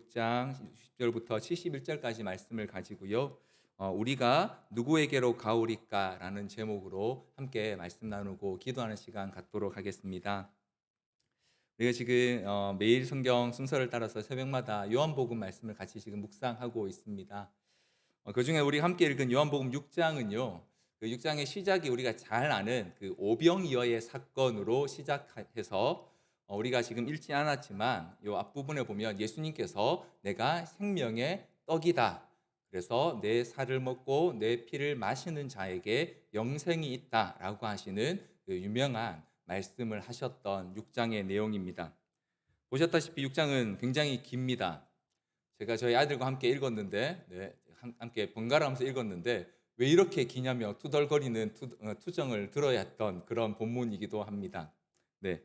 6장 10절부터 71절까지 말씀을 가지고요. 우리가 누구에게로 가오리까라는 제목으로 함께 말씀 나누고 기도하는 시간 갖도록 하겠습니다. 우리가 지금 매일 성경 순서를 따라서 새벽마다 요한복음 말씀을 같이 지금 묵상하고 있습니다. 그중에 우리 함께 읽은 요한복음 6장은요. 그 6장의 시작이 우리가 잘 아는 그 오병이어의 사건으로 시작해서 우리가 지금 읽지 않았지만 요 앞부분에 보면 예수님께서 내가 생명의 떡이다. 그래서 내 살을 먹고 내 피를 마시는 자에게 영생이 있다라고 하시는 그 유명한 말씀을 하셨던 6장의 내용입니다. 보셨다시피 6장은 굉장히 깁니다. 제가 저희 아들과 함께 읽었는데, 함께 번갈아가면서 읽었는데 왜 이렇게 기냐며 투덜거리는 투정을 들어야 했던 그런 본문이기도 합니다. 네.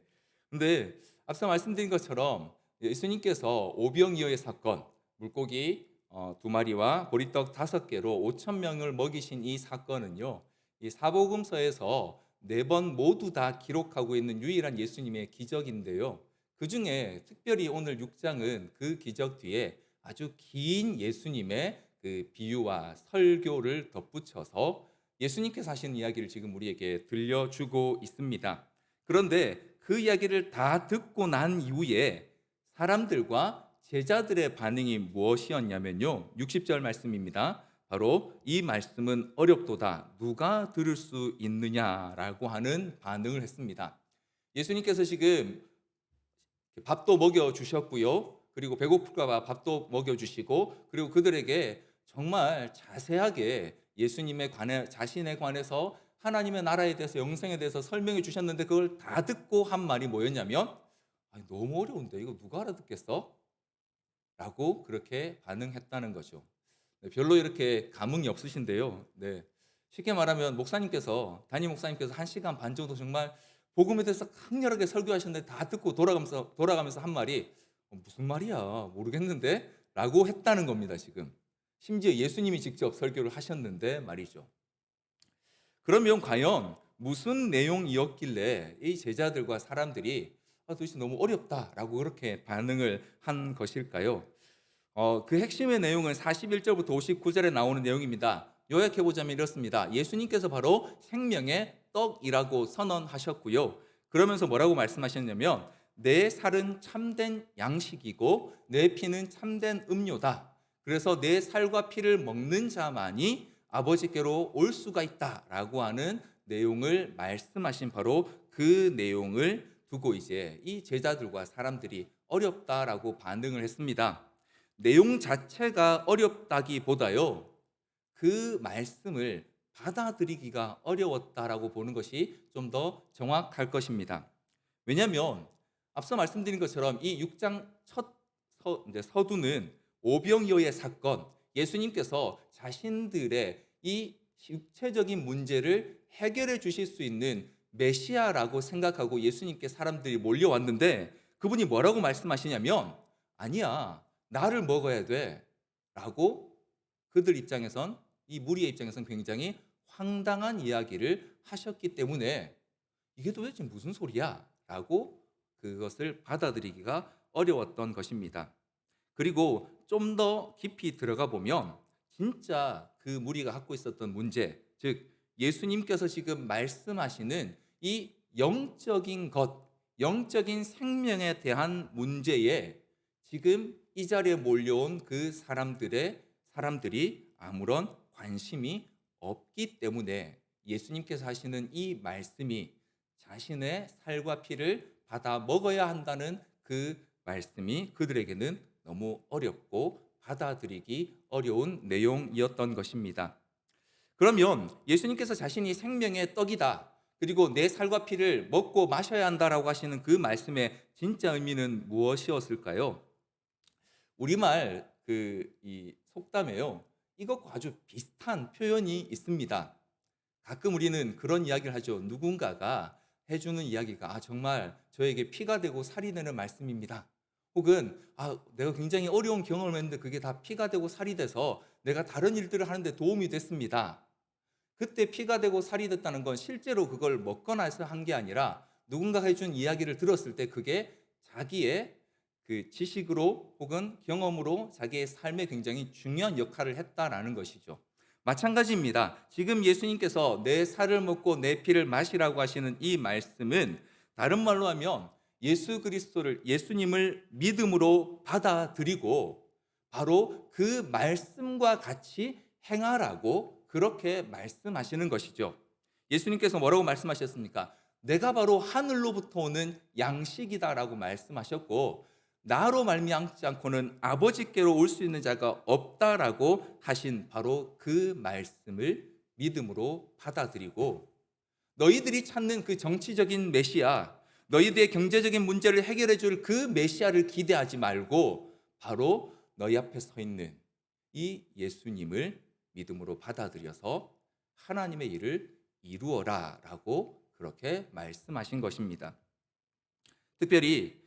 근데 앞서 말씀드린 것처럼 예수님께서 오병이어의 사건, 물고기 2마리와 보리떡 5개로 5천 명을 먹이신 이 사건은요, 이 사복음서에서 4번 모두 다 기록하고 있는 유일한 예수님의 기적인데요. 그 중에 특별히 오늘 6장은 그 기적 뒤에 아주 긴 예수님의 그 비유와 설교를 덧붙여서 예수님께서 하신 이야기를 지금 우리에게 들려주고 있습니다. 그런데 그 이야기를 다 듣고 난 이후에 사람들과 제자들의 반응이 무엇이었냐면요. 60절 말씀입니다. 바로 이 말씀은 어렵도다. 누가 들을 수 있느냐라고 하는 반응을 했습니다. 예수님께서 지금 밥도 먹여 주셨고요. 그리고 배고플까 봐 밥도 먹여 주시고, 그리고 그들에게 정말 자세하게 예수님에 관해 자신에 관해서 하나님의 나라에 대해서 영생에 대해서 설명해 주셨는데 그걸 다 듣고 한 말이 뭐였냐면 아니, 너무 어려운데 이거 누가 알아듣겠어? 라고 그렇게 반응했다는 거죠. 네, 별로 이렇게 감흥이 없으신데요. 네. 쉽게 말하면 담임 목사님께서 1시간 반 정도 정말 복음에 대해서 강렬하게 설교하셨는데 다 듣고 돌아가면서 한 말이 무슨 말이야 모르겠는데 라고 했다는 겁니다. 지금 심지어 예수님이 직접 설교를 하셨는데 말이죠. 그러면 과연 무슨 내용이었길래 이 제자들과 사람들이 도대체 너무 어렵다라고 그렇게 반응을 한 것일까요? 그 핵심의 내용은 41절부터 59절에 나오는 내용입니다. 요약해보자면 이렇습니다. 예수님께서 바로 생명의 떡이라고 선언하셨고요. 그러면서 뭐라고 말씀하셨냐면 내 살은 참된 양식이고 내 피는 참된 음료다. 그래서 내 살과 피를 먹는 자만이 아버지께로 올 수가 있다라고 하는 내용을 말씀하신 바로 그 내용을 두고 이제 이 제자들과 사람들이 어렵다라고 반응을 했습니다. 내용 자체가 어렵다기보다요, 그 말씀을 받아들이기가 어려웠다라고 보는 것이 좀 더 정확할 것입니다. 왜냐하면 앞서 말씀드린 것처럼 이 6장 첫 서두는 오병이어의 사건, 예수님께서 자신들의 이 육체적인 문제를 해결해 주실 수 있는 메시아라고 생각하고 예수님께 사람들이 몰려왔는데 그분이 뭐라고 말씀하시냐면 아니야, 나를 먹어야 돼 라고 그들 입장에선, 이 무리의 입장에선 굉장히 황당한 이야기를 하셨기 때문에 이게 도대체 무슨 소리야 라고 그것을 받아들이기가 어려웠던 것입니다. 그리고 좀 더 깊이 들어가 보면 진짜 그 무리가 갖고 있었던 문제, 즉 예수님께서 지금 말씀하시는 이 영적인 것, 영적인 생명에 대한 문제에 지금 이 자리에 몰려온 그 사람들이 아무런 관심이 없기 때문에 예수님께서 하시는 이 말씀이 자신의 살과 피를 받아 먹어야 한다는 그 말씀이 그들에게는 너무 어렵고 받아들이기 어려운 내용이었던 것입니다. 그러면 예수님께서 자신이 생명의 떡이다, 그리고 내 살과 피를 먹고 마셔야 한다라고 하시는 그 말씀의 진짜 의미는 무엇이었을까요? 우리말 이 속담에요, 이것과 아주 비슷한 표현이 있습니다. 가끔 우리는 그런 이야기를 하죠. 누군가가 해주는 이야기가 정말 저에게 피가 되고 살이 되는 말씀입니다. 혹은 내가 굉장히 어려운 경험을 했는데 그게 다 피가 되고 살이 돼서 내가 다른 일들을 하는데 도움이 됐습니다. 그때 피가 되고 살이 됐다는 건 실제로 그걸 먹거나 해서 한 게 아니라 누군가가 해준 이야기를 들었을 때 그게 자기의 그 지식으로 혹은 경험으로 자기의 삶에 굉장히 중요한 역할을 했다라는 것이죠. 마찬가지입니다. 지금 예수님께서 내 살을 먹고 내 피를 마시라고 하시는 이 말씀은 다른 말로 하면 예수님을 믿음으로 받아들이고 바로 그 말씀과 같이 행하라고 그렇게 말씀하시는 것이죠. 예수님께서 뭐라고 말씀하셨습니까? 내가 바로 하늘로부터 오는 양식이다라고 말씀하셨고 나로 말미암지 않고는 아버지께로 올 수 있는 자가 없다라고 하신 바로 그 말씀을 믿음으로 받아들이고 너희들이 찾는 그 정치적인 메시아, 너희들의 경제적인 문제를 해결해 줄 그 메시아를 기대하지 말고 바로 너희 앞에 서 있는 이 예수님을 믿음으로 받아들여서 하나님의 일을 이루어라 라고 그렇게 말씀하신 것입니다. 특별히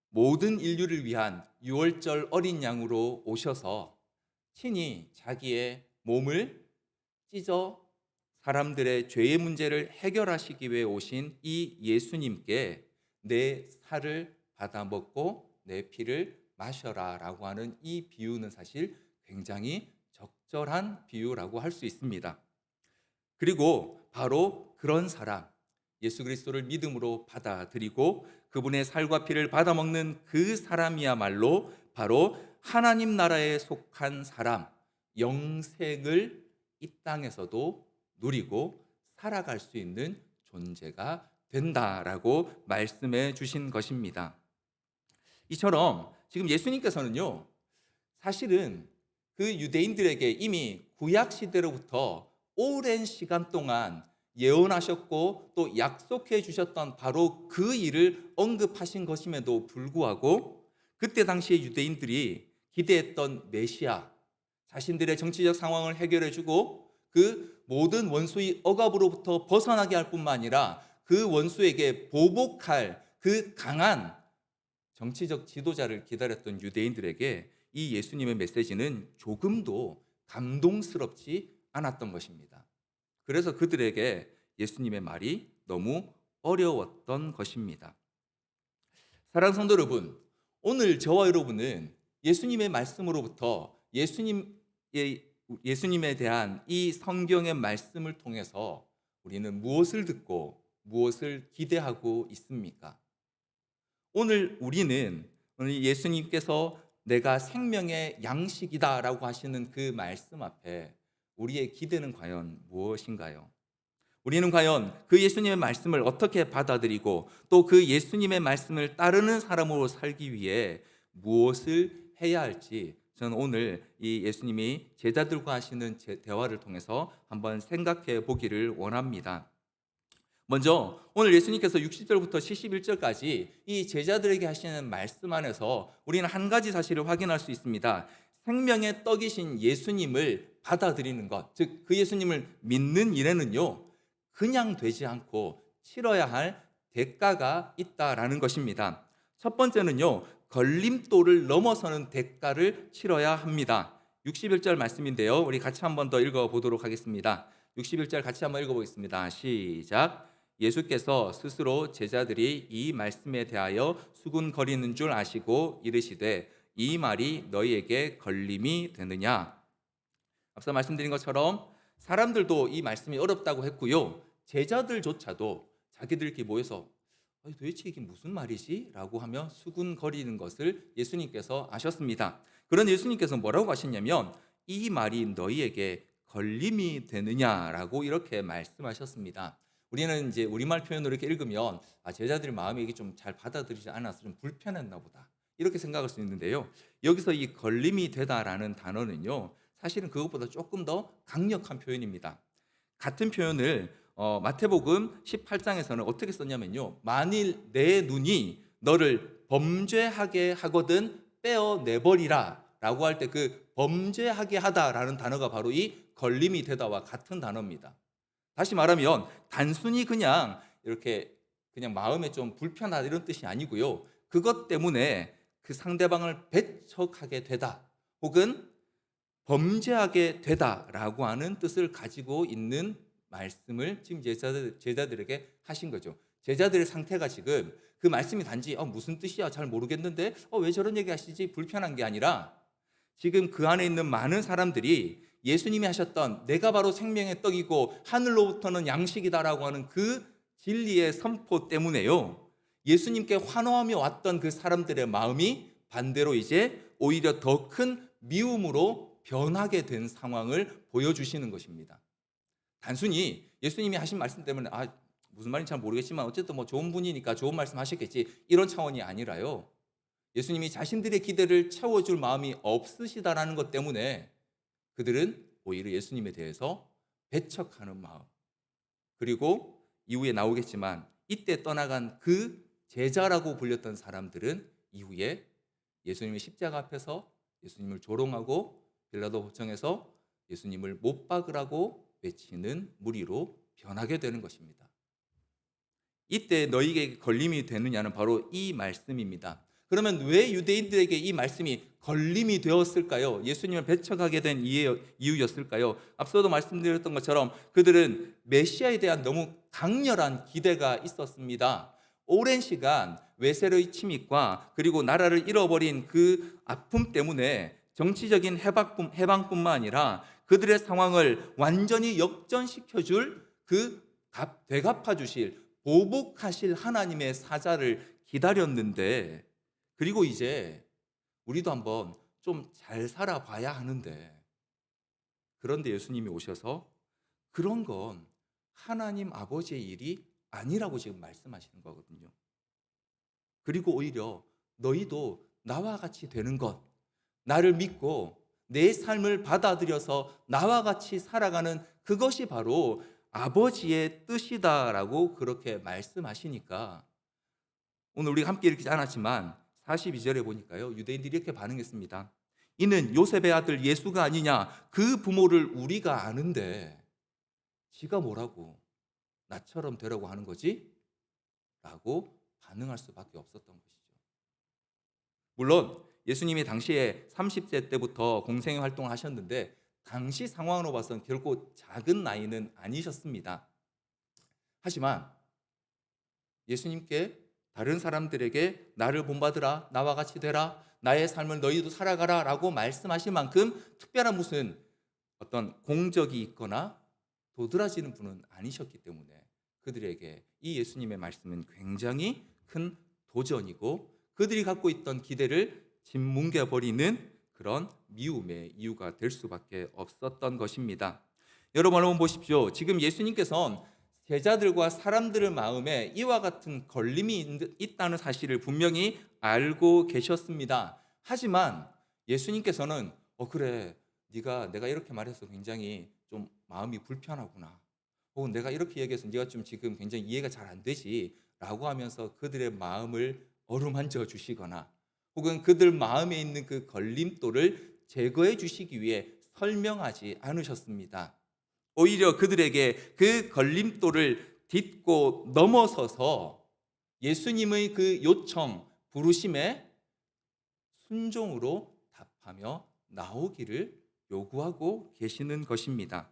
모든 인류를 위한 유월절 어린 양으로 오셔서 친히 자기의 몸을 찢어 사람들의 죄의 문제를 해결하시기 위해 오신 이 예수님께 내 살을 받아 먹고 내 피를 마셔라 라고 하는 이 비유는 사실 굉장히 적절한 비유라고 할 수 있습니다. 그리고 바로 그런 사람, 예수 그리스도를 믿음으로 받아들이고 그분의 살과 피를 받아먹는 그 사람이야말로 바로 하나님 나라에 속한 사람, 영생을 이 땅에서도 누리고 살아갈 수 있는 존재가 된다라고 말씀해 주신 것입니다. 이처럼 지금 예수님께서는요, 사실은 그 유대인들에게 이미 구약 시대로부터 오랜 시간 동안 예언하셨고 또 약속해 주셨던 바로 그 일을 언급하신 것임에도 불구하고 그때 당시에 유대인들이 기대했던 메시아, 자신들의 정치적 상황을 해결해 주고 그 모든 원수의 억압으로부터 벗어나게 할 뿐만 아니라 그 원수에게 보복할 그 강한 정치적 지도자를 기다렸던 유대인들에게 이 예수님의 메시지는 조금도 감동스럽지 않았던 것입니다. 그래서 그들에게 예수님의 말이 너무 어려웠던 것입니다. 사랑하는 성도 여러분, 오늘 저와 여러분은 예수님의 말씀으로부터 예수님에 대한 이 성경의 말씀을 통해서 우리는 무엇을 듣고 무엇을 기대하고 있습니까? 오늘 예수님께서 내가 생명의 양식이다라고 하시는 그 말씀 앞에 우리의 기대는 과연 무엇인가요? 우리는 과연 그 예수님의 말씀을 어떻게 받아들이고 또 그 예수님의 말씀을 따르는 사람으로 살기 위해 무엇을 해야 할지 저는 오늘 이 예수님이 제자들과 하시는 대화를 통해서 한번 생각해 보기를 원합니다. 먼저 오늘 예수님께서 60절부터 71절까지 이 제자들에게 하시는 말씀 안에서 우리는 한 가지 사실을 확인할 수 있습니다. 생명의 떡이신 예수님을 받아들이는 것, 즉 그 예수님을 믿는 일에는요, 그냥 되지 않고 치러야 할 대가가 있다라는 것입니다. 첫 번째는요, 걸림돌을 넘어서는 대가를 치러야 합니다. 61절 말씀인데요, 우리 같이 한번 더 읽어보도록 하겠습니다. 61절 같이 한번 읽어보겠습니다. 시작. 예수께서 스스로 제자들이 이 말씀에 대하여 수군거리는 줄 아시고 이르시되 이 말이 너희에게 걸림이 되느냐. 앞서 말씀드린 것처럼 사람들도 이 말씀이 어렵다고 했고요, 제자들조차도 자기들끼리 모여서 도대체 이게 무슨 말이지? 라고 하며 수군거리는 것을 예수님께서 아셨습니다. 그런 예수님께서 뭐라고 하셨냐면 이 말이 너희에게 걸림이 되느냐라고 이렇게 말씀하셨습니다. 우리는 이제 우리말 표현으로 이렇게 읽으면 제자들 마음이 이게 좀 잘 받아들이지 않아서 좀 불편했나 보다 이렇게 생각할 수 있는데요, 여기서 이 걸림이 되다라는 단어는요, 사실은 그것보다 조금 더 강력한 표현입니다. 같은 표현을 마태복음 18장에서는 어떻게 썼냐면요, 만일 내 눈이 너를 범죄하게 하거든 떼어내버리라 라고 할 때 그 범죄하게 하다라는 단어가 바로 이 걸림이 되다와 같은 단어입니다. 다시 말하면 단순히 그냥 이렇게 그냥 마음에 좀 불편하다 이런 뜻이 아니고요, 그것 때문에 그 상대방을 배척하게 되다 혹은 범죄하게 되다라고 하는 뜻을 가지고 있는 말씀을 지금 제자들에게 하신 거죠. 제자들의 상태가 지금 그 말씀이 단지 무슨 뜻이야 잘 모르겠는데 왜 저런 얘기 하시지 불편한 게 아니라 지금 그 안에 있는 많은 사람들이 예수님이 하셨던 내가 바로 생명의 떡이고 하늘로부터는 양식이다라고 하는 그 진리의 선포 때문에요. 예수님께 환호하며 왔던 그 사람들의 마음이 반대로 이제 오히려 더 큰 미움으로 변하게 된 상황을 보여주시는 것입니다. 단순히 예수님이 하신 말씀 때문에 무슨 말인지 잘 모르겠지만 어쨌든 뭐 좋은 분이니까 좋은 말씀 하셨겠지 이런 차원이 아니라요. 예수님이 자신들의 기대를 채워줄 마음이 없으시다라는 것 때문에 그들은 오히려 예수님에 대해서 배척하는 마음, 그리고 이후에 나오겠지만 이때 떠나간 그 제자라고 불렸던 사람들은 이후에 예수님의 십자가 앞에서 예수님을 조롱하고 빌라도 호청에서 예수님을 못 박으라고 외치는 무리로 변하게 되는 것입니다. 이때 너희에게 걸림이 되느냐는 바로 이 말씀입니다. 그러면 왜 유대인들에게 이 말씀이 걸림이 되었을까요? 예수님을 배척하게 된 이유였을까요? 앞서도 말씀드렸던 것처럼 그들은 메시아에 대한 너무 강렬한 기대가 있었습니다. 오랜 시간 외세의 침입과 그리고 나라를 잃어버린 그 아픔 때문에 정치적인 해방뿐만 아니라 그들의 상황을 완전히 역전시켜줄 되갚아 주실 보복하실 하나님의 사자를 기다렸는데, 그리고 이제 우리도 한번 좀 잘 살아봐야 하는데, 그런데 예수님이 오셔서 그런 건 하나님 아버지의 일이 아니라고 지금 말씀하시는 거거든요. 그리고 오히려 너희도 나와 같이 되는 것, 나를 믿고 내 삶을 받아들여서 나와 같이 살아가는 그것이 바로 아버지의 뜻이다라고 그렇게 말씀하시니까 오늘 우리가 함께 읽지 않았지만 42절에 보니까요, 유대인들이 이렇게 반응했습니다. 이는 요셉의 아들 예수가 아니냐? 그 부모를 우리가 아는데 지가 뭐라고 나처럼 되라고 하는 거지? 라고 반응할 수밖에 없었던 것이죠. 물론 예수님이 당시에 30세 때부터 공생의 활동을 하셨는데 당시 상황으로 봐서는 결코 작은 나이는 아니셨습니다. 하지만 예수님께 다른 사람들에게 나를 본받으라, 나와 같이 되라, 나의 삶을 너희도 살아가라 라고 말씀하실 만큼 특별한 무슨 어떤 공적이 있거나 도드라지는 분은 아니셨기 때문에 그들에게 이 예수님의 말씀은 굉장히 큰 도전이고 그들이 갖고 있던 기대를 짓뭉개버리는 그런 미움의 이유가 될 수밖에 없었던 것입니다. 여러분 한번 보십시오. 지금 예수님께서는 제자들과 사람들의 마음에 이와 같은 걸림이 있다는 사실을 분명히 알고 계셨습니다. 하지만 예수님께서는 그래, 내가 이렇게 말해서 굉장히 좀 마음이 불편하구나, 혹은 내가 이렇게 얘기해서 네가 좀 지금 굉장히 이해가 잘 안 되지 라고 하면서 그들의 마음을 어루만져 주시거나 혹은 그들 마음에 있는 그 걸림돌을 제거해 주시기 위해 설명하지 않으셨습니다. 오히려 그들에게 그 걸림돌을 딛고 넘어서서 예수님의 그 요청, 부르심에 순종으로 답하며 나오기를 요구하고 계시는 것입니다.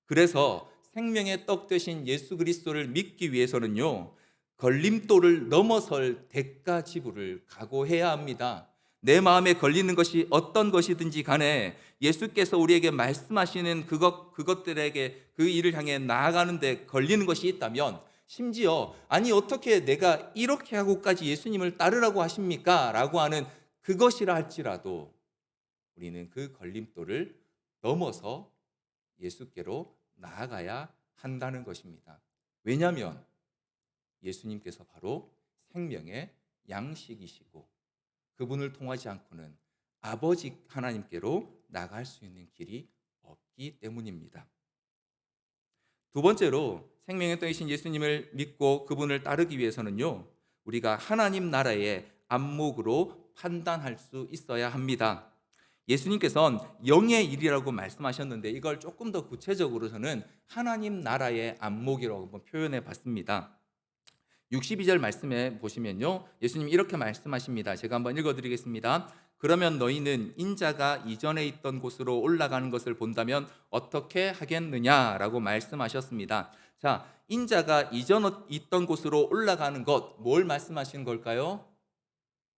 그래서 생명의 떡 되신 예수 그리스도를 믿기 위해서는요, 걸림돌을 넘어설 대가 지불을 각오해야 합니다. 내 마음에 걸리는 것이 어떤 것이든지 간에 예수께서 우리에게 말씀하시는 그것들에게 그 일을 향해 나아가는데 걸리는 것이 있다면, 심지어 아니 어떻게 내가 이렇게 하고까지 예수님을 따르라고 하십니까? 라고 하는 그것이라 할지라도 우리는 그 걸림돌을 넘어서 예수께로 나아가야 한다는 것입니다. 왜냐하면 예수님께서 바로 생명의 양식이시고 그분을 통하지 않고는 아버지 하나님께로 나갈 수 있는 길이 없기 때문입니다. 두 번째로 생명의 떡이신 예수님을 믿고 그분을 따르기 위해서는요, 우리가 하나님 나라의 안목으로 판단할 수 있어야 합니다. 예수님께서는 영의 일이라고 말씀하셨는데 이걸 조금 더 구체적으로 저는 하나님 나라의 안목이라고 한번 표현해 봤습니다. 62절 말씀에 보시면요, 예수님이 이렇게 말씀하십니다. 제가 한번 읽어드리겠습니다. 그러면 너희는 인자가 이전에 있던 곳으로 올라가는 것을 본다면 어떻게 하겠느냐라고 말씀하셨습니다. 자, 인자가 이전 있던 곳으로 올라가는 것, 뭘 말씀하시는 걸까요?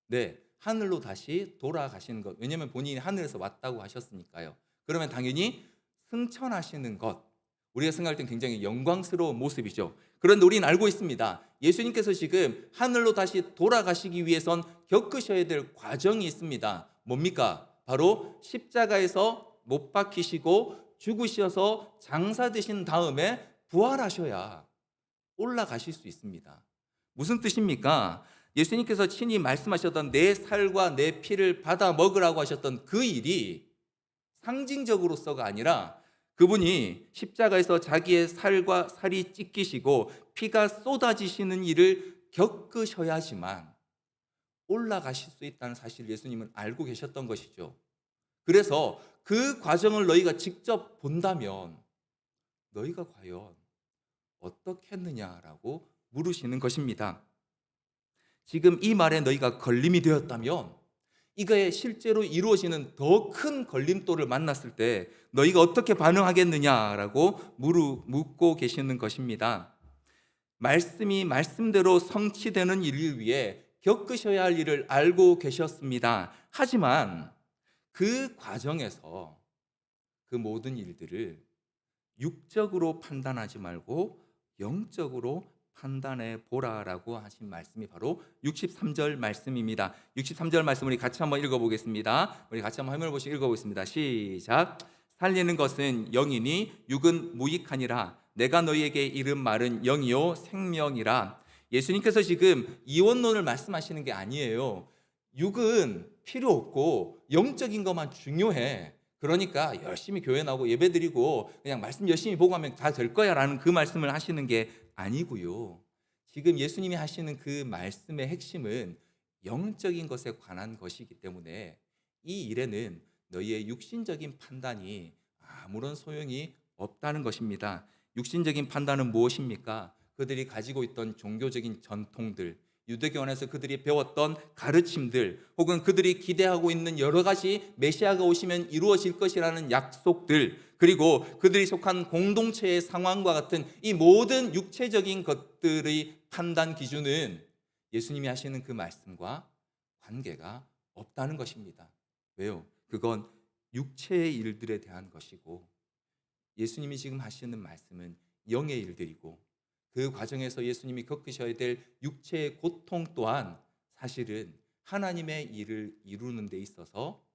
네, 하늘로 다시 돌아가시는 것. 왜냐하면 본인이 하늘에서 왔다고 하셨으니까요. 그러면 당연히 승천하시는 것. 우리가 생각할 땐 굉장히 영광스러운 모습이죠. 그런데 우리는 알고 있습니다. 예수님께서 지금 하늘로 다시 돌아가시기 위해선 겪으셔야 될 과정이 있습니다. 뭡니까? 바로 십자가에서 못 박히시고 죽으셔서 장사되신 다음에 부활하셔야 올라가실 수 있습니다. 무슨 뜻입니까? 예수님께서 친히 말씀하셨던 내 살과 내 피를 받아 먹으라고 하셨던 그 일이 상징적으로서가 아니라 그분이 십자가에서 자기의 살과 살이 찢기시고 피가 쏟아지시는 일을 겪으셔야지만 올라가실 수 있다는 사실을 예수님은 알고 계셨던 것이죠. 그래서 그 과정을 너희가 직접 본다면 너희가 과연 어떻게 했느냐라고 물으시는 것입니다. 지금 이 말에 너희가 걸림이 되었다면 이거에 실제로 이루어지는 더 큰 걸림돌을 만났을 때 너희가 어떻게 반응하겠느냐라고 묻고 계시는 것입니다. 말씀이 말씀대로 성취되는 일을 위해 겪으셔야 할 일을 알고 계셨습니다. 하지만 그 과정에서 그 모든 일들을 육적으로 판단하지 말고 영적으로 판단해 보라라고 하신 말씀이 바로 63절 말씀입니다. 63절 말씀 우리 같이 한번 읽어보겠습니다. 우리 같이 한번 화면을 보시고 읽어보겠습니다. 시작. 살리는 것은 영이니 육은 무익하니라. 내가 너희에게 이른 말은 영이요 생명이라. 예수님께서 지금 이원론을 말씀하시는 게 아니에요. 육은 필요 없고 영적인 것만 중요해. 그러니까 열심히 교회 나오고 예배 드리고 그냥 말씀 열심히 보고 하면 다 될 거야 라는 그 말씀을 하시는 게 아니고요. 지금 예수님이 하시는 그 말씀의 핵심은 영적인 것에 관한 것이기 때문에 이 일에는 너희의 육신적인 판단이 아무런 소용이 없다는 것입니다. 육신적인 판단은 무엇입니까? 그들이 가지고 있던 종교적인 전통들, 유대교 안에서 그들이 배웠던 가르침들, 혹은 그들이 기대하고 있는 여러 가지 메시아가 오시면 이루어질 것이라는 약속들, 그리고 그들이 속한 공동체의 상황과 같은 이 모든 육체적인 것들의 판단 기준은 예수님이 하시는 그 말씀과 관계가 없다는 것입니다. 왜요? 그건 육체의 일들에 대한 것이고 예수님이 지금 하시는 말씀은 영의 일들이고 그 과정에서 예수님이 겪으셔야 될 육체의 고통 또한 사실은 하나님의 일을 이루는 데 있어서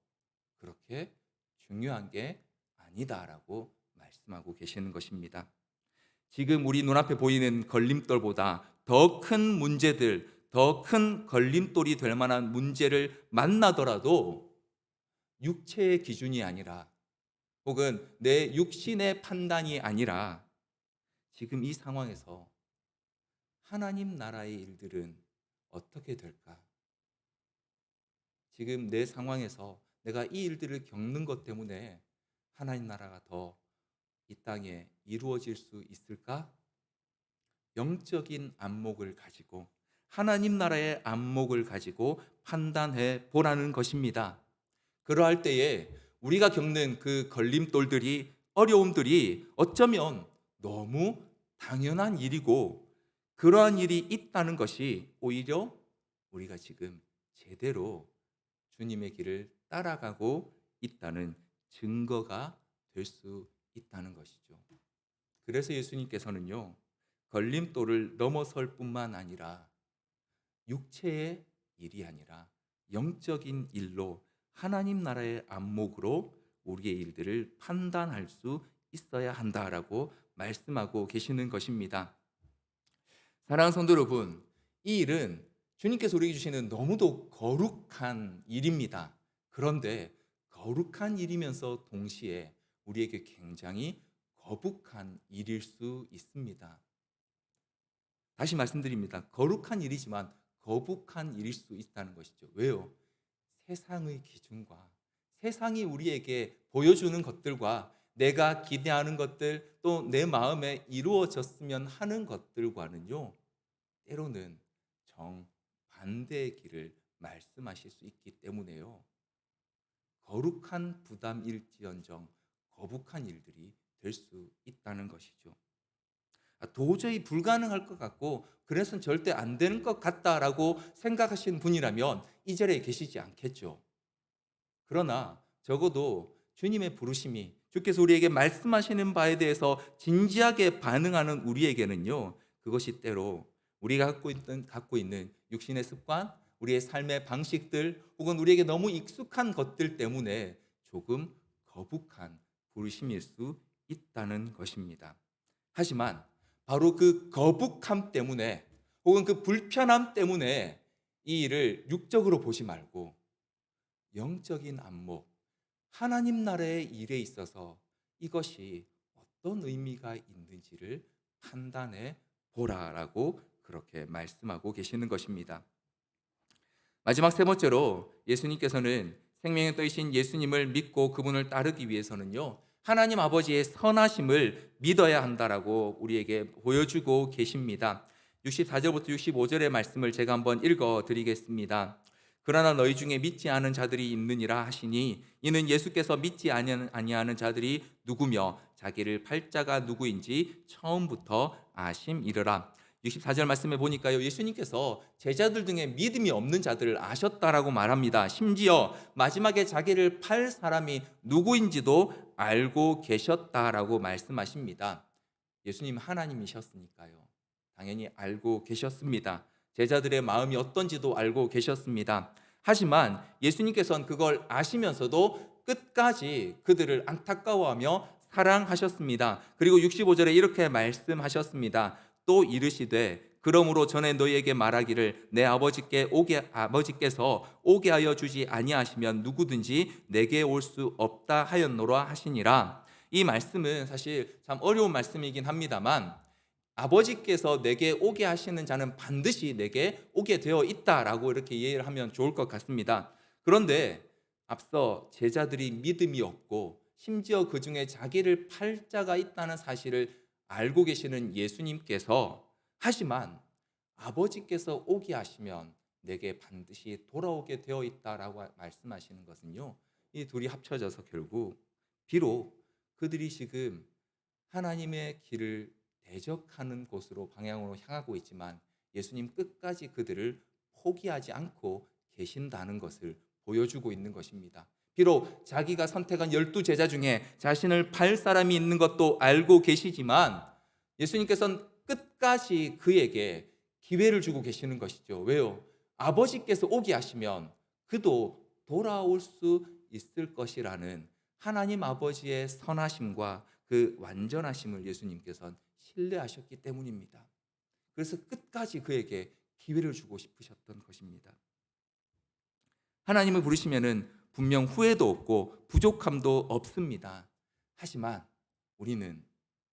그렇게 중요한 게 아니다라고 말씀하고 계시는 것입니다. 지금 우리 눈앞에 보이는 걸림돌보다 더 큰 문제들, 더 큰 걸림돌이 될 만한 문제를 만나더라도 육체의 기준이 아니라 혹은 내 육신의 판단이 아니라 지금 이 상황에서 하나님 나라의 일들은 어떻게 될까? 지금 내 상황에서 내가 이 일들을 겪는 것 때문에 하나님 나라가 더 이 땅에 이루어질 수 있을까? 영적인 안목을 가지고 하나님 나라의 안목을 가지고 판단해 보라는 것입니다. 그러할 때에 우리가 겪는 그 걸림돌들이 어려움들이 어쩌면 너무 당연한 일이고 그러한 일이 있다는 것이 오히려 우리가 지금 제대로 주님의 길을 따라가고 있다는 증거가 될 수 있다는 것이죠. 그래서 예수님께서는요, 걸림돌을 넘어설 뿐만 아니라 육체의 일이 아니라 영적인 일로 하나님 나라의 안목으로 우리의 일들을 판단할 수 있어야 한다라고 말씀하고 계시는 것입니다. 사랑하는 성도 여러분, 이 일은 주님께서 우리에게 주시는 너무도 거룩한 일입니다. 그런데 거룩한 일이면서 동시에 우리에게 굉장히 거북한 일일 수 있습니다. 다시 말씀드립니다. 거룩한 일이지만 거북한 일일 수 있다는 것이죠. 왜요? 세상의 기준과 세상이 우리에게 보여주는 것들과 내가 기대하는 것들 또 내 마음에 이루어졌으면 하는 것들과는요, 때로는 정반대의 길을 말씀하실 수 있기 때문에요. 거룩한 부담일지언정 거북한 일들이 될 수 있다는 것이죠. 도저히 불가능할 것 같고 그래서는 절대 안 되는 것 같다라고 생각하시는 분이라면 이 자리에 계시지 않겠죠. 그러나 적어도 주님의 부르심이 주께서 우리에게 말씀하시는 바에 대해서 진지하게 반응하는 우리에게는요, 그것이 때로 우리가 갖고 있는 육신의 습관, 우리의 삶의 방식들, 혹은 우리에게 너무 익숙한 것들 때문에 조금 거북한 부르심일 수 있다는 것입니다. 하지만 바로 그 거북함 때문에, 혹은 그 불편함 때문에 이 일을 육적으로 보지 말고 영적인 안목, 하나님 나라의 일에 있어서 이것이 어떤 의미가 있는지를 판단해 보라라고 그렇게 말씀하고 계시는 것입니다. 마지막 세 번째로 예수님께서는 생명의 떠이신 예수님을 믿고 그분을 따르기 위해서는요, 하나님 아버지의 선하심을 믿어야 한다라고 우리에게 보여주고 계십니다. 64절부터 65절의 말씀을 제가 한번 읽어 드리겠습니다. 그러나 너희 중에 믿지 않은 자들이 있느니라 하시니 이는 예수께서 믿지 아니하는 자들이 누구며 자기를 팔자가 누구인지 처음부터 아심이르라. 64절 말씀에 보니까요, 예수님께서 제자들 중에 믿음이 없는 자들을 아셨다라고 말합니다. 심지어 마지막에 자기를 팔 사람이 누구인지도 알고 계셨다라고 말씀하십니다. 예수님 하나님이셨으니까요, 당연히 알고 계셨습니다. 제자들의 마음이 어떤지도 알고 계셨습니다. 하지만 예수님께서는 그걸 아시면서도 끝까지 그들을 안타까워하며 사랑하셨습니다. 그리고 65절에 이렇게 말씀하셨습니다. 또 이르시되 그러므로 전에 너희에게 말하기를 내 아버지께서 오게 하여 주지 아니하시면 누구든지 내게 올 수 없다 하였노라 하시니라. 이 말씀은 사실 참 어려운 말씀이긴 합니다만, 아버지께서 내게 오게 하시는 자는 반드시 내게 오게 되어 있다라고 이렇게 이해를 하면 좋을 것 같습니다. 그런데 앞서 제자들이 믿음이 없고 심지어 그 중에 자기를 팔 자가 있다는 사실을 알고 계시는 예수님께서, 하지만 아버지께서 오게 하시면 내게 반드시 돌아오게 되어 있다라고 말씀하시는 것은요, 이 둘이 합쳐져서 결국 비록 그들이 지금 하나님의 길을 대적하는 곳으로 방향으로 향하고 있지만 예수님 끝까지 그들을 포기하지 않고 계신다는 것을 보여주고 있는 것입니다. 비록 자기가 선택한 12제자 중에 자신을 팔 사람이 있는 것도 알고 계시지만 예수님께서는 끝까지 그에게 기회를 주고 계시는 것이죠. 왜요? 아버지께서 오게 하시면 그도 돌아올 수 있을 것이라는 하나님 아버지의 선하심과 그 완전하심을 예수님께서는 신뢰하셨기 때문입니다. 그래서 끝까지 그에게 기회를 주고 싶으셨던 것입니다. 하나님을 부르시면은 분명 후회도 없고 부족함도 없습니다. 하지만 우리는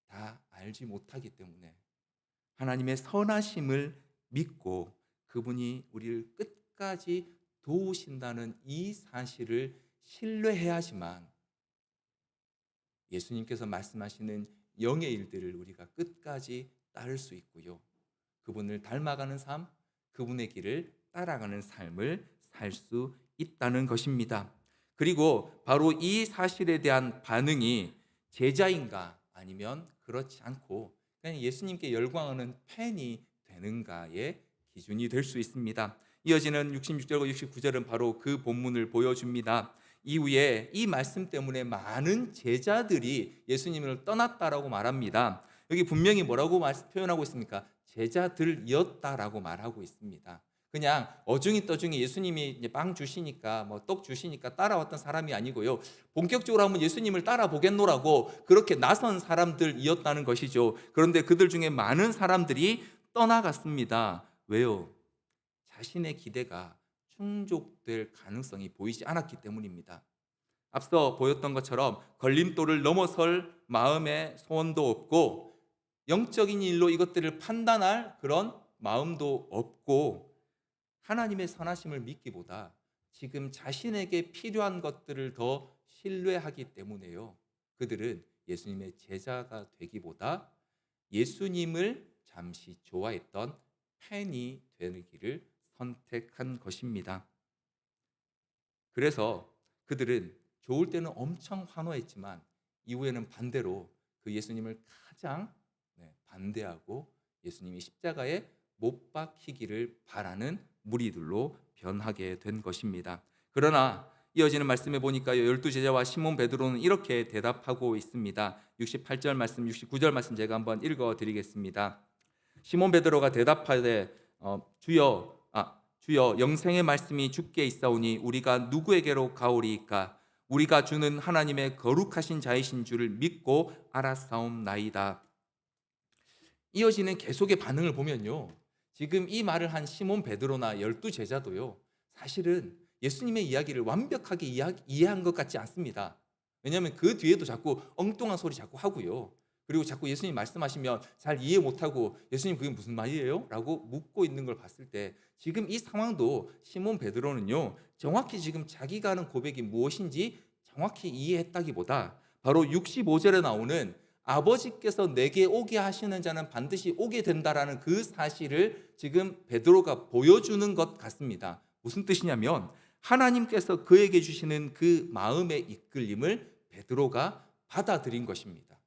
다 알지 못하기 때문에 하나님의 선하심을 믿고 그분이 우리를 끝까지 도우신다는 이 사실을 신뢰해야지만 예수님께서 말씀하시는 영의 일들을 우리가 끝까지 따를 수 있고요, 그분을 닮아가는 삶, 그분의 길을 따라가는 삶을 살 수 있다는 것입니다. 그리고 바로 이 사실에 대한 반응이 제자인가 아니면 그렇지 않고 그냥 예수님께 열광하는 팬이 되는가의 기준이 될 수 있습니다. 이어지는 66절과 69절은 바로 그 본문을 보여줍니다. 이후에 이 말씀 때문에 많은 제자들이 예수님을 떠났다라고 말합니다. 여기 분명히 뭐라고 표현하고 있습니까? 제자들이었다라고 말하고 있습니다. 그냥 어중이 떠중이 예수님이 빵 주시니까 떡 주시니까 따라왔던 사람이 아니고요, 본격적으로 한번 예수님을 따라 보겠노라고 그렇게 나선 사람들이었다는 것이죠. 그런데 그들 중에 많은 사람들이 떠나갔습니다. 왜요? 자신의 기대가 충족될 가능성이 보이지 않았기 때문입니다. 앞서 보였던 것처럼 걸림돌을 넘어설 마음의 소원도 없고 영적인 일로 이것들을 판단할 그런 마음도 없고 하나님의 선하심을 믿기보다 지금 자신에게 필요한 것들을 더 신뢰하기 때문에요, 그들은 예수님의 제자가 되기보다 예수님을 잠시 좋아했던 팬이 되기를 선택한 것입니다. 그래서 그들은 좋을 때는 엄청 환호했지만 이후에는 반대로 그 예수님을 가장 반대하고 예수님이 십자가에 못 박히기를 바라는 무리들로 변하게 된 것입니다. 그러나 이어지는 말씀에 보니까 12제자와 시몬 베드로는 이렇게 대답하고 있습니다. 68절 말씀, 69절 말씀 제가 한번 읽어드리겠습니다. 시몬 베드로가 대답하되 주여 영생의 말씀이 주께 있사오니 우리가 누구에게로 가오리이까? 우리가 주는 하나님의 거룩하신 자이신 줄을 믿고 알았사옵나이다. 이어지는 계속의 반응을 보면요, 지금 이 말을 한 시몬 베드로나 12제자도요 사실은 예수님의 이야기를 완벽하게 이해한 것 같지 않습니다. 왜냐하면 그 뒤에도 자꾸 엉뚱한 소리 자꾸 하고요, 그리고 자꾸 예수님 말씀하시면 잘 이해 못하고 예수님 그게 무슨 말이에요? 라고 묻고 있는 걸 봤을 때 지금 이 상황도 시몬 베드로는요 정확히 지금 자기가 하는 고백이 무엇인지 정확히 이해했다기보다 바로 65절에 나오는 아버지께서 내게 오게 하시는 자는 반드시 오게 된다라는 그 사실을 지금 베드로가 보여주는 것 같습니다. 무슨 뜻이냐면 하나님께서 그에게 주시는 그 마음의 이끌림을 베드로가 받아들인 것입니다.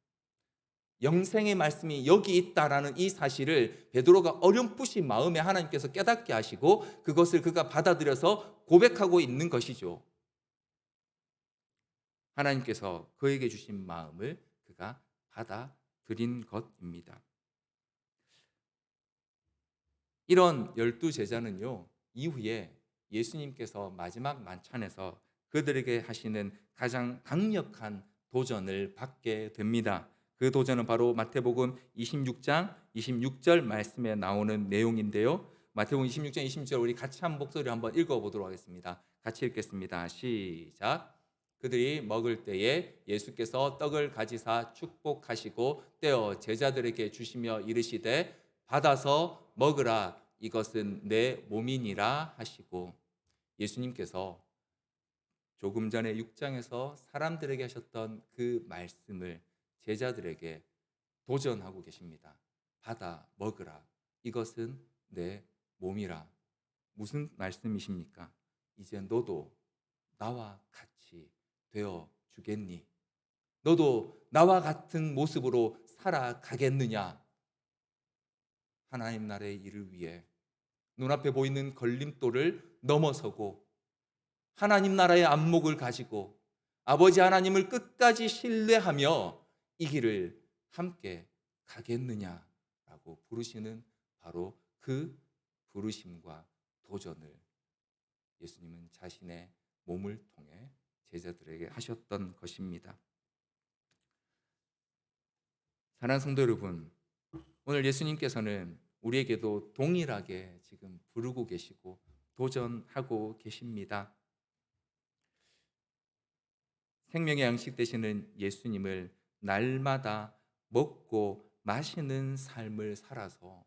영생의 말씀이 여기 있다라는 이 사실을 베드로가 어렴풋이 마음에 하나님께서 깨닫게 하시고 그것을 그가 받아들여서 고백하고 있는 것이죠. 하나님께서 그에게 주신 마음을 그가 받아들인 것입니다. 이런 12제자는요 이후에 예수님께서 마지막 만찬에서 그들에게 하시는 가장 강력한 도전을 받게 됩니다. 그 도전은 바로 마태복음 26장 26절 말씀에 나오는 내용인데요, 마태복음 26장 26절 우리 같이 한 목소리 한번 읽어보도록 하겠습니다. 같이 읽겠습니다. 시작. 그들이 먹을 때에 예수께서 떡을 가지사 축복하시고 떼어 제자들에게 주시며 이르시되 받아서 먹으라, 이것은 내 몸이니라 하시고, 예수님께서 조금 전에 6장에서 사람들에게 하셨던 그 말씀을 제자들에게 도전하고 계십니다. 받아 먹으라, 이것은 내 몸이라. 무슨 말씀이십니까? 이제 너도 나와 같이 되어 주겠니? 너도 나와 같은 모습으로 살아가겠느냐? 하나님 나라의 일을 위해 눈앞에 보이는 걸림돌을 넘어서고 하나님 나라의 안목을 가지고 아버지 하나님을 끝까지 신뢰하며 이 길을 함께 가겠느냐라고 부르시는 바로 그 부르심과 도전을 예수님은 자신의 몸을 통해 제자들에게 하셨던 것입니다. 사랑하는 성도 여러분, 오늘 예수님께서는 우리에게도 동일하게 지금 부르고 계시고 도전하고 계십니다. 생명의 양식 되시는 예수님을 날마다 먹고 마시는 삶을 살아서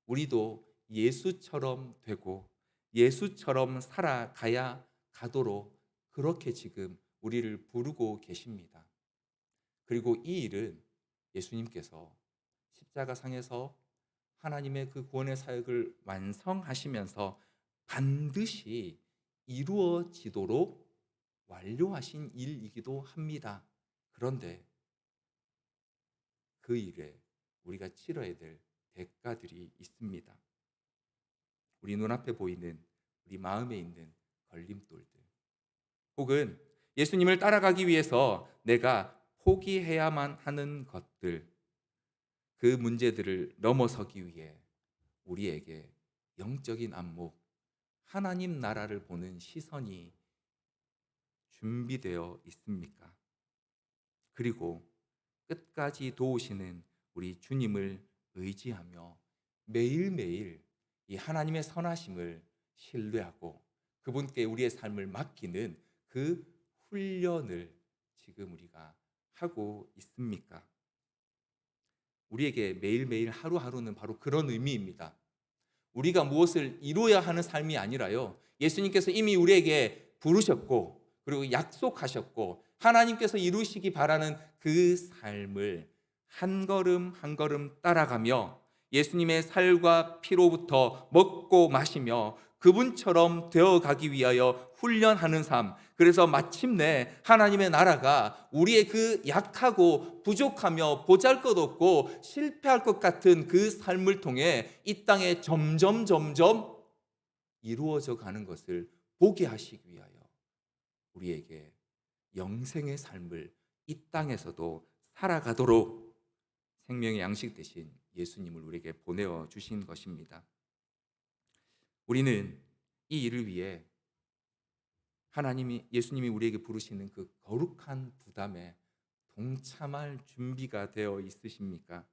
우리도 예수처럼 되고 예수처럼 살아가야 가도록 그렇게 지금 우리를 부르고 계십니다. 그리고 이 일은 예수님께서 십자가상에서 하나님의 그 구원의 사역을 완성하시면서 반드시 이루어지도록 완료하신 일이기도 합니다. 그런데 그 일에 우리가 치러야 될 대가들이 있습니다. 우리 눈앞에 보이는, 우리 마음에 있는 걸림돌들, 혹은 예수님을 따라가기 위해서 내가 포기해야만 하는 것들, 그 문제들을 넘어서기 위해 우리에게 영적인 안목, 하나님 나라를 보는 시선이 준비되어 있습니까? 그리고 끝까지 도우시는 우리 주님을 의지하며 매일매일 이 하나님의 선하심을 신뢰하고 그분께 우리의 삶을 맡기는 그 훈련을 지금 우리가 하고 있습니까? 우리에게 매일매일 하루하루는 바로 그런 의미입니다. 우리가 무엇을 이루어야 하는 삶이 아니라요, 예수님께서 이미 우리에게 부르셨고 그리고 약속하셨고 하나님께서 이루시기 바라는 그 삶을 한 걸음 한 걸음 따라가며 예수님의 살과 피로부터 먹고 마시며 그분처럼 되어가기 위하여 훈련하는 삶. 그래서 마침내 하나님의 나라가 우리의 그 약하고 부족하며 보잘것없고 실패할 것 같은 그 삶을 통해 이 땅에 점점 이루어져 가는 것을 보게 하시기 위하여 우리에게 영생의 삶을 이 땅에서도 살아가도록 생명의 양식 대신 예수님을 우리에게 보내어 주신 것입니다. 우리는 이 일을 위해 예수님이 우리에게 부르시는 그 거룩한 부담에 동참할 준비가 되어 있으십니까?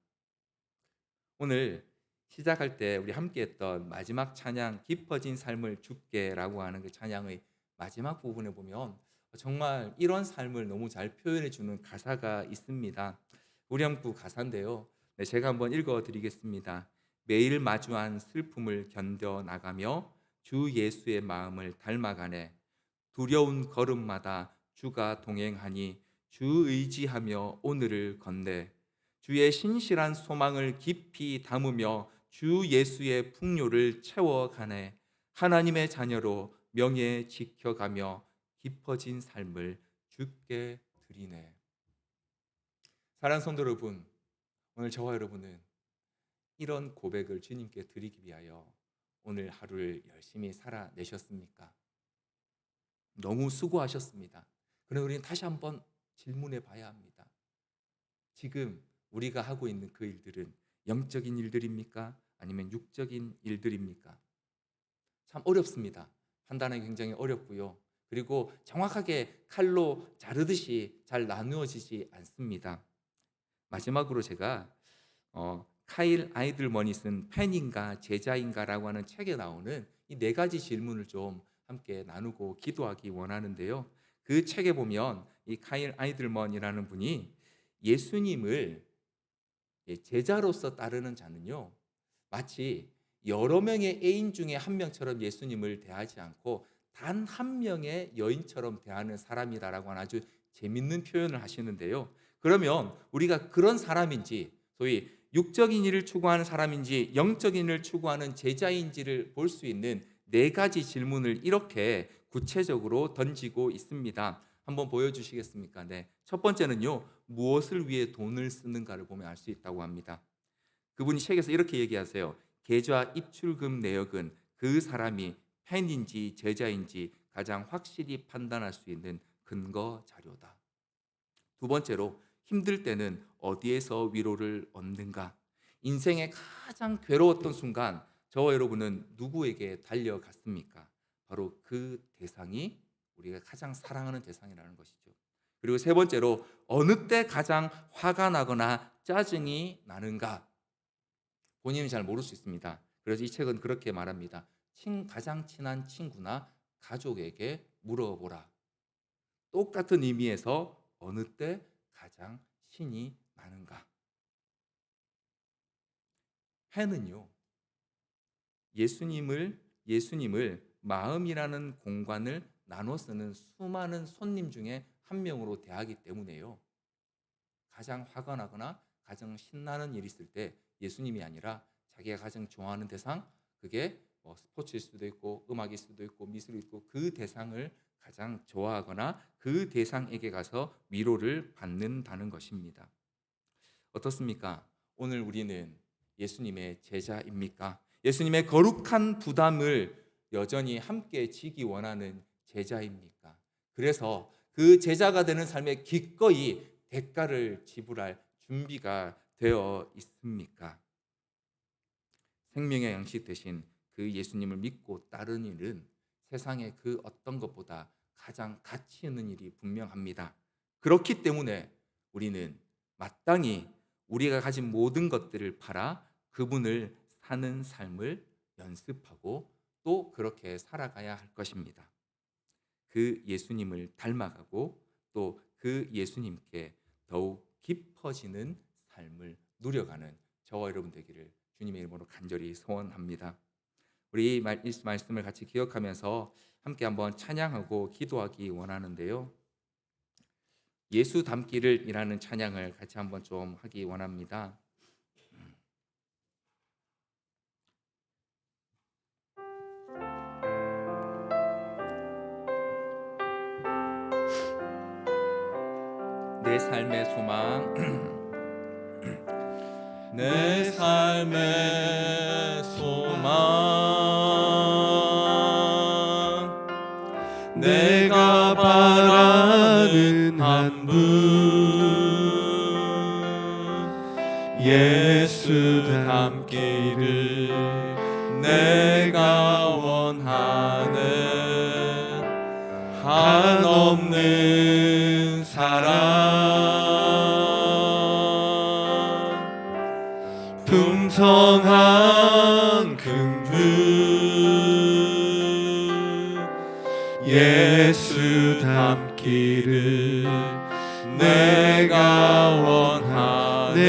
오늘 시작할 때 우리 함께 했던 마지막 찬양 깊어진 삶을 주께라고 하는 그 찬양의 마지막 부분에 보면 정말 이런 삶을 너무 잘 표현해 주는 가사가 있습니다. 우리함구 가사인데요. 네, 제가 한번 읽어 드리겠습니다. 매일 마주한 슬픔을 견뎌 나가며 주 예수의 마음을 닮아가네. 두려운 걸음마다 주가 동행하니 주 의지하며 오늘을 건네. 주의 신실한 소망을 깊이 담으며 주 예수의 풍요를 채워가네. 하나님의 자녀로 명예 지켜가며 깊어진 삶을 주께 드리네. 사랑하는 성도 여러분, 오늘 저와 여러분은 이런 고백을 주님께 드리기 위하여 오늘 하루를 열심히 살아내셨습니까? 너무 수고하셨습니다. 그럼 우리는 다시 한번 질문해 봐야 합니다. 지금 우리가 하고 있는 그 일들은 영적인 일들입니까? 아니면 육적인 일들입니까? 참 어렵습니다. 판단하기 굉장히 어렵고요. 그리고 정확하게 칼로 자르듯이 잘 나누어지지 않습니다. 마지막으로 제가 카일 아이들먼이 쓴 팬인가 제자인가라고 하는 책에 나오는 이 네 가지 질문을 좀 함께 나누고 기도하기 원하는데요. 그 책에 보면 이 카일 아이들먼이라는 분이 예수님을 제자로서 따르는 자는요, 마치 여러 명의 애인 중에 한 명처럼 예수님을 대하지 않고 단 한 명의 여인처럼 대하는 사람이다라고 하는 아주 재밌는 표현을 하시는데요. 그러면 우리가 그런 사람인지, 소위 육적인 일을 추구하는 사람인지 영적인 일을 추구하는 제자인지를 볼 수 있는 네 가지 질문을 이렇게 구체적으로 던지고 있습니다. 한번 보여주시겠습니까? 네. 첫 번째는요, 무엇을 위해 돈을 쓰는가를 보면 알 수 있다고 합니다. 그분이 책에서 이렇게 얘기하세요. 계좌 입출금 내역은 그 사람이 팬인지 제자인지 가장 확실히 판단할 수 있는 근거 자료다. 두 번째로, 힘들 때는 어디에서 위로를 얻는가? 인생의 가장 괴로웠던 순간 저와 여러분은 누구에게 달려갔습니까? 바로 그 대상이 우리가 가장 사랑하는 대상이라는 것이죠. 그리고 세 번째로, 어느 때 가장 화가 나거나 짜증이 나는가? 본인은 잘 모를 수 있습니다. 그래서 이 책은 그렇게 말합니다. 가장 친한 친구나 가족에게 물어보라. 똑같은 의미에서 어느 때 가장 신이 나는가? 팬은요, 예수님을 마음이라는 공간을 나눠 쓰는 수많은 손님 중에 한 명으로 대하기 때문에요. 가장 화가 나거나 가장 신나는 일이 있을 때 예수님이 아니라 자기가 가장 좋아하는 대상, 그게 스포츠일 수도 있고 음악일 수도 있고 미술일 수도 있고 그 대상을 가장 좋아하거나 그 대상에게 가서 위로를 받는다는 것입니다. 어떻습니까? 오늘 우리는 예수님의 제자입니까? 예수님의 거룩한 부담을 여전히 함께 지기 원하는 제자입니까? 그래서 그 제자가 되는 삶에 기꺼이 대가를 지불할 준비가 되어 있습니까? 생명의 양식 대신 그 예수님을 믿고 따르는 일은 세상의 그 어떤 것보다 가장 가치 있는 일이 분명합니다. 그렇기 때문에 우리는 마땅히 우리가 가진 모든 것들을 팔아 그분을 사는 삶을 연습하고 또 그렇게 살아가야 할 것입니다. 그 예수님을 닮아가고 또 그 예수님께 더욱 깊어지는 삶을 누려가는 저와 여러분 되기를 주님의 이름으로 간절히 소원합니다. 우리 말씀을 같이 기억하면서 함께 한번 찬양하고 기도하기 원하는데요. 예수 닮기를이라는 찬양을 같이 한번 좀 하기 원합니다. 내 삶의 소망 내 삶의 소망 내가 바라는 한 분 예수 닮기를 내가 원하는 한없는 사랑 풍성한 긍휼 예수 닮기를 내가 원하네